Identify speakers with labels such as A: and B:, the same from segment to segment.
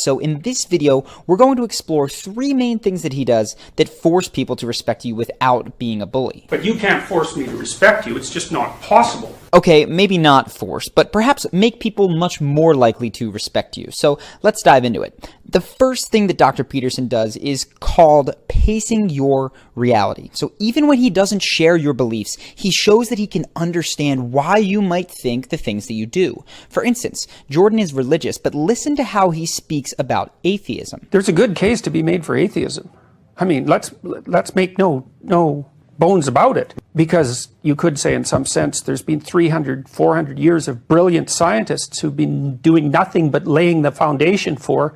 A: So in this video, we're going to explore 3 main things that he does that force people to respect you without being a bully.
B: But you can't force me to respect you. It's just not possible.
A: Okay, maybe not force, but perhaps make people much more likely to respect you. So let's dive into it. The first thing that Dr. Peterson does is called pacing your reality. So even when he doesn't share your beliefs, he shows that he can understand why you might think the things that you do. For instance, Jordan is religious, but listen to how he speaks about atheism.
B: There's a good case to be made for atheism. I mean, let's make no bones about it, because you could say in some sense there's been 300, 400 years of brilliant scientists who've been doing nothing but laying the foundation for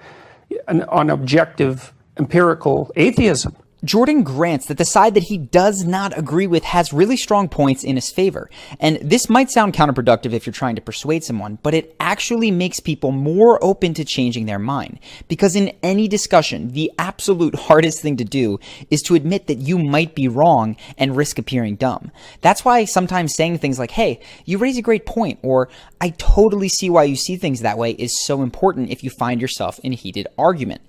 B: an objective empirical atheism.
A: Jordan grants that the side that he does not agree with has really strong points in his favor. And this might sound counterproductive if you're trying to persuade someone, but it actually makes people more open to changing their mind. Because in any discussion, the absolute hardest thing to do is to admit that you might be wrong and risk appearing dumb. That's why sometimes saying things like, hey, you raise a great point, or I totally see why you see things that way is so important if you find yourself in a heated argument.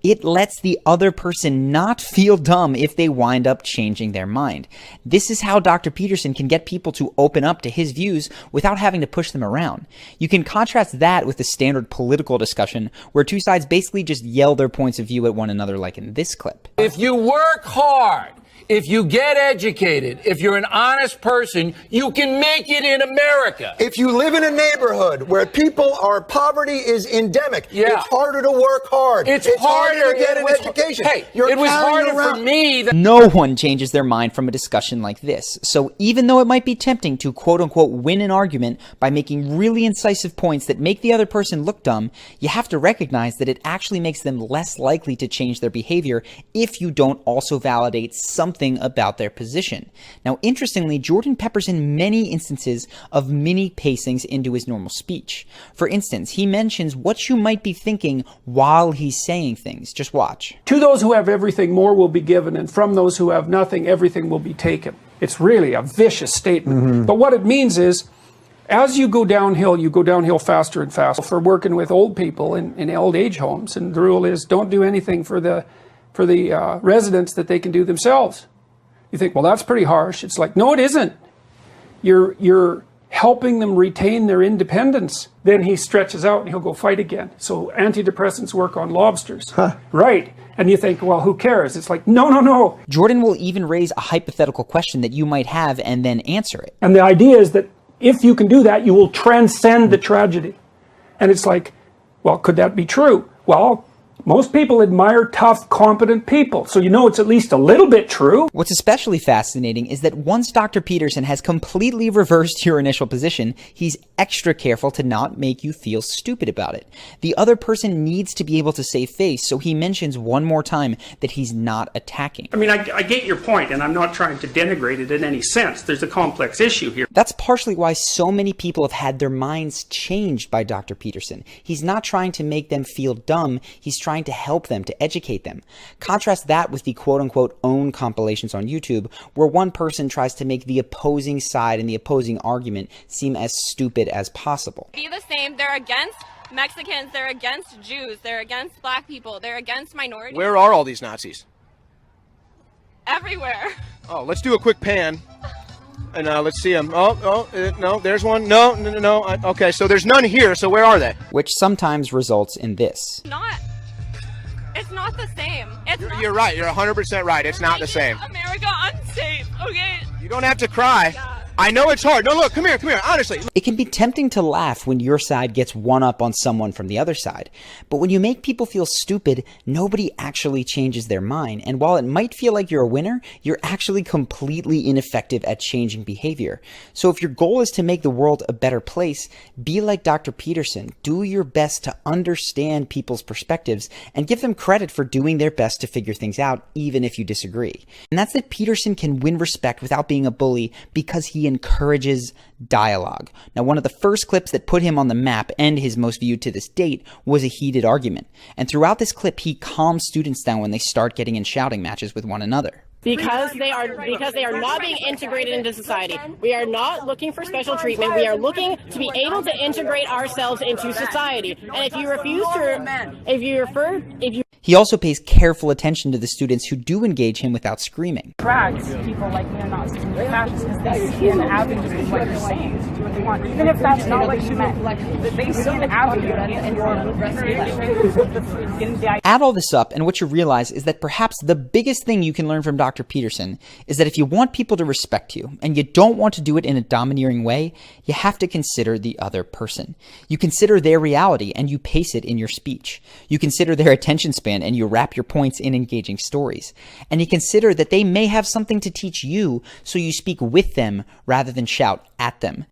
A: It lets the other person not feel dumb if they wind up changing their mind. This is how Dr. Peterson can get people to open up to his views without having to push them around. You can contrast that with the standard political discussion where 2 sides basically just yell their points of view at one another, like in this clip.
C: If you work hard, if you get educated, if you're an honest person, you can make it in America.
D: If you live in a neighborhood where poverty is endemic, it's harder to work hard.
C: It's
D: harder to get an education.
C: Hey, it was harder for me.
A: No one changes their mind from a discussion like this. So even though it might be tempting to quote unquote win an argument by making really incisive points that make the other person look dumb, you have to recognize that it actually makes them less likely to change their behavior if you don't also validate something about their position. Now, interestingly, Jordan peppers in many instances of mini pacings into his normal speech. For instance, he mentions what you might be thinking while he's saying things. Just watch.
B: To those who have everything, more will be given, and from those who have nothing, everything will be taken. It's really a vicious statement. But what it means is, as you go downhill faster and faster. For working with old people in old age homes, and the rule is don't do anything for the residents that they can do themselves. You think, well, that's pretty harsh. It's like, no, it isn't. You're helping them retain their independence. Then he stretches out and he'll go fight again. So antidepressants work on lobsters. Right. And you think, well, who cares? It's like, no.
A: Jordan will even raise a hypothetical question that you might have and then answer it.
B: And the idea is that if you can do that, you will transcend the tragedy. And it's like, well, could that be true? Well, most people admire tough, competent people, so you know it's at least a little bit true.
A: What's especially fascinating is that once Dr. Peterson has completely reversed your initial position, he's extra careful to not make you feel stupid about it. The other person needs to be able to save face, so he mentions one more time that he's not attacking.
B: I mean, I get your point, and I'm not trying to denigrate it in any sense. There's a complex issue here.
A: That's partially why so many people have had their minds changed by Dr. Peterson. He's not trying to make them feel dumb, he's trying to help them, to educate them. Contrast that with the quote-unquote own compilations on YouTube, where one person tries to make the opposing side and the opposing argument seem as stupid as possible.
E: Be the same. They're against Mexicans, they're against Jews, they're against black people, they're against minorities.
F: Where are all these Nazis?
E: Everywhere.
F: Oh, let's do a quick pan. And let's see them. No, there's one. No. Okay, so there's none here, so where are they?
A: Which sometimes results in this.
E: It's not the same.
F: You're right. You're 100% right. It's not the same.
E: America unsafe, okay?
F: You don't have to cry.
E: Yeah.
F: I know it's hard. No, look, come here, honestly.
A: It can be tempting to laugh when your side gets one up on someone from the other side. But when you make people feel stupid, nobody actually changes their mind. And while it might feel like you're a winner, you're actually completely ineffective at changing behavior. So if your goal is to make the world a better place, be like Dr. Peterson. Do your best to understand people's perspectives and give them credit for doing their best to figure things out, even if you disagree. And that's that Peterson can win respect without being a bully because he encourages dialogue. Now, one of the first clips that put him on the map and his most viewed to this date was a heated argument. And throughout this clip, he calms students down when they start getting in shouting matches with one another.
G: because they are not being integrated into society. We are not looking for special treatment. We are looking to be able to integrate ourselves into society. And if you refuse to,
A: He also pays careful attention to the students who do engage him without screaming.
H: Attracts people like neo-Nazis and fascists because they see an avenue in what you're saying to do what they want, even if that's not what you meant. They see an avenue in your
A: Add all this up, and what you realize is that perhaps the biggest thing you can learn from Dr. Peterson is that if you want people to respect you, and you don't want to do it in a domineering way, you have to consider the other person. You consider their reality, and you pace it in your speech. You consider their attention span, and you wrap your points in engaging stories. And you consider that they may have something to teach you, so you speak with them rather than shout at them.